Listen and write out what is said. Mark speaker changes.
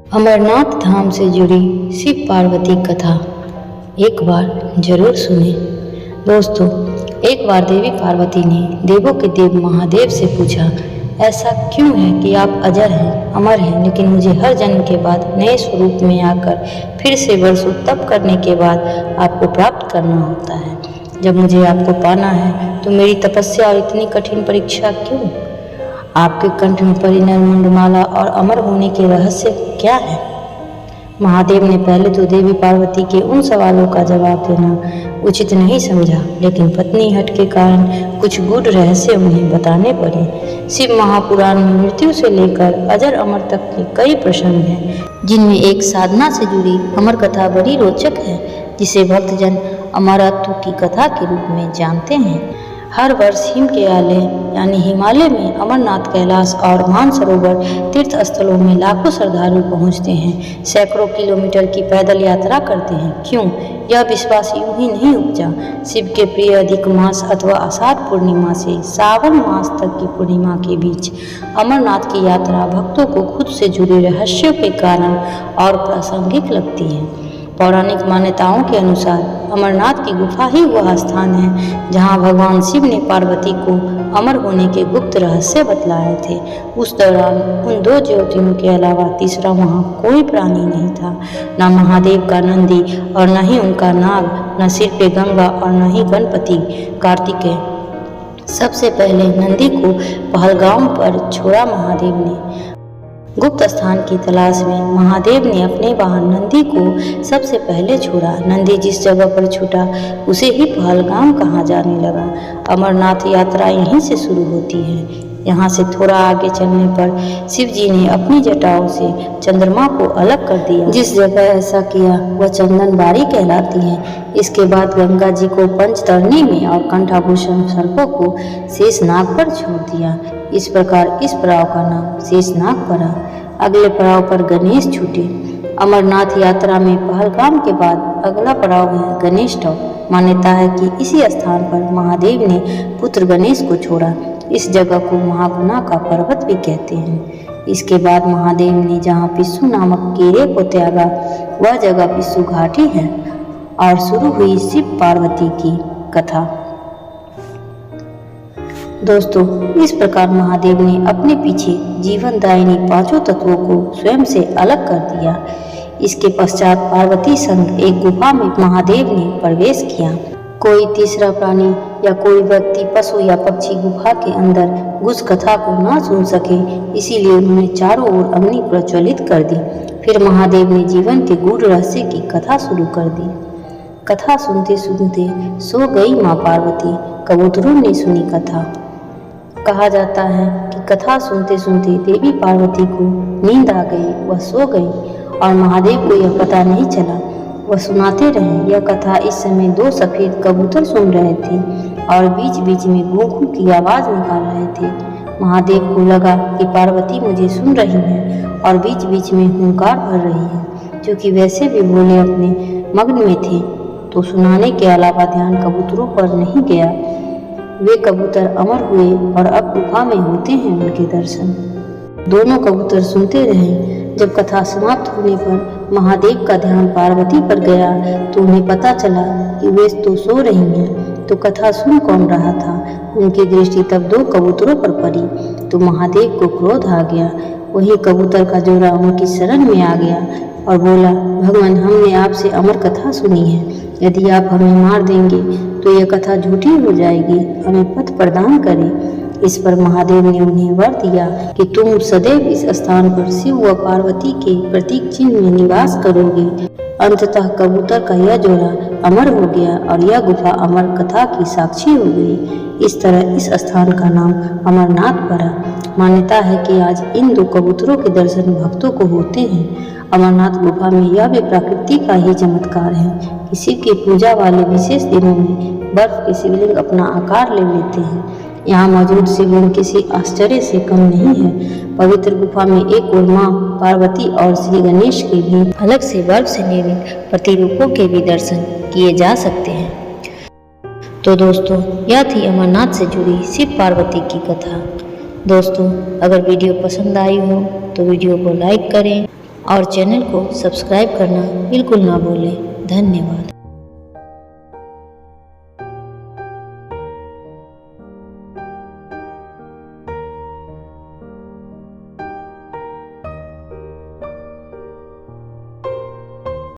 Speaker 1: अमरनाथ धाम से जुड़ी शिव पार्वती कथा एक बार जरूर सुने। दोस्तों, एक बार देवी पार्वती ने देवों के देव महादेव से पूछा, ऐसा क्यों है कि आप अजर हैं, अमर हैं, लेकिन मुझे हर जन्म के बाद नए स्वरूप में आकर फिर से वर्षों तप करने के बाद आपको प्राप्त करना होता है। जब मुझे आपको पाना है तो मेरी तपस्या और इतनी कठिन परीक्षा क्यों? आपके कंठ में परिणय मुंडमाला और अमर होने के रहस्य क्या है? महादेव ने पहले तो देवी पार्वती के उन सवालों का जवाब देना उचित नहीं समझा, लेकिन पत्नी हट के कारण कुछ गूढ़ रहस्य उन्हें बताने पड़े। शिव महापुराण में मृत्यु से लेकर अजर अमर तक के कई प्रसंग हैं, जिनमें एक साधना से जुड़ी अमर कथा बड़ी रोचक है, जिसे भक्तजन अमरत्व की कथा के रूप में जानते हैं। हर वर्ष हिम के आलय यानी हिमालय में अमरनाथ, कैलाश और मानसरोवर तीर्थ स्थलों में लाखों श्रद्धालु पहुंचते हैं, सैकड़ों किलोमीटर की पैदल यात्रा करते हैं। क्यों? यह विश्वास यूं ही नहीं उपजा। शिव के प्रिय अधिक मास अथवा आषाढ़ पूर्णिमा से सावन मास तक की पूर्णिमा के बीच अमरनाथ की यात्रा भक्तों को खुद से जुड़े रहस्यों के कारण और प्रासंगिक लगती है। पौराणिक मान्यताओं के अनुसार अमरनाथ की गुफा ही वह स्थान है जहां भगवान शिव ने पार्वती को अमर होने के गुप्त रहस्य बतलाए थे। उस दौरान उन दो ज्योतियों के अलावा तीसरा वहां कोई प्राणी नहीं था, न महादेव का नंदी और न ही उनका नाग, न सिर पे गंगा और न ही गणपति कार्तिकेय। सबसे पहले नंदी को पहलगाम पर छोड़ा महादेव ने। गुप्त स्थान की तलाश में महादेव ने अपने वाहन नंदी को सबसे पहले छोड़ा। नंदी जिस जगह पर छूटा उसे ही पहलगाम कहा जाने लगा। अमरनाथ यात्रा यहीं से शुरू होती है। यहाँ से थोड़ा आगे चलने पर शिव जी ने अपनी जटाओं से चंद्रमा को अलग कर दिया। जिस जगह ऐसा किया वह चंदनबाड़ी कहलाती है। इसके बाद गंगा जी को पंचतरणी में और कंठाभूषण सर्पों को शेषनाग पर छोड़ दिया। इस प्रकार इस पड़ाव का नाम शेषनाग पड़ा। अगले पड़ाव पर गणेश छूटे। अमरनाथ यात्रा में पहलगाम के बाद अगला पड़ाव है गणेश टॉप। मान्यता है कि इसी स्थान पर महादेव ने पुत्र गणेश को छोड़ा। इस जगह को महागुना का पर्वत भी कहते हैं। इसके बाद महादेव ने जहाँ पिस्सू नामक कीड़े को त्यागा वह जगह पिस्सू घाटी है और शुरू हुई शिव पार्वती की कथा। दोस्तों, इस प्रकार महादेव ने अपने पीछे जीवनदायिनी पांचों तत्वों को स्वयं से अलग कर दिया। इसके पश्चात पार्वती संग एक गुफा में महादेव ने प्रवेश किया। कोई तीसरा प्राणी या कोई व्यक्ति, पशु या पक्षी गुफा के अंदर घुस कथा को ना सुन सके, इसीलिए उन्होंने चारों ओर अग्नि प्रज्वलित कर दी। फिर महादेव ने जीवन के गूढ़ रहस्य की कथा शुरू कर दी। कथा सुनते सुनते सो गई माँ पार्वती, कबूतरों ने सुनी कथा। कहा जाता है कि कथा सुनते सुनते देवी पार्वती को नींद आ गई, वह सो गई और महादेव को यह पता नहीं चला। वह सुनाते रहे। यह कथा इस समय दो सफेद कबूतर सुन रहे थे और बीच बीच में गूं गूं की आवाज निकाल रहे थे। महादेव को लगा कि पार्वती मुझे सुन रही है और बीच बीच में हुंकार भर रही है। क्योंकि वैसे भी भोले अपने मग्न में थे तो सुनाने के अलावा ध्यान कबूतरों पर नहीं गया। वे कबूतर अमर हुए और अब गुफा में होते हैं उनके दर्शन। दोनों कबूतर सुनते रहे। जब कथा समाप्त होने पर महादेव का ध्यान पार्वती पर गया तो उन्हें पता चला कि वे तो सो रही हैं, तो कथा सुन कौन रहा था। उनकी दृष्टि तब दो कबूतरों पर पड़ी तो महादेव को क्रोध आ गया। वही कबूतर का जोड़ा उनकी शरण में आ गया और बोला, भगवान, हमने आपसे अमर कथा सुनी है। यदि आप हमें मार देंगे तो यह कथा झूठी हो जाएगी। हमें पथ प्रदान करें। इस पर महादेव ने उन्हें वर दिया कि तुम सदैव इस स्थान पर शिव व पार्वती के प्रतीक चिन्ह में निवास करोगे। अंततः कबूतर का यह जोड़ा अमर हो गया और यह गुफा अमर कथा की साक्षी हो गई। इस तरह इस स्थान का नाम अमरनाथ पड़ा। मान्यता है कि आज इन दो कबूतरों के दर्शन भक्तों को होते हैं। अमरनाथ गुफा में यह भी प्रकृति का ही चमत्कार है कि शिव की पूजा वाले विशेष दिनों में बर्फ के शिवलिंग अपना आकार ले लेते हैं। यहाँ मौजूद शिवलिंग किसी आश्चर्य से कम नहीं है। पवित्र गुफा में एक ओर माँ पार्वती और श्री गणेश के भी अलग से बर्फ से निर्मित प्रतिरूपों के भी दर्शन किए जा सकते हैं। तो दोस्तों, यह थी अमरनाथ से जुड़ी शिव पार्वती की कथा। दोस्तों, अगर वीडियो पसंद आई हो तो वीडियो को लाइक करें और चैनल को सब्सक्राइब करना बिल्कुल ना भूलें। धन्यवाद।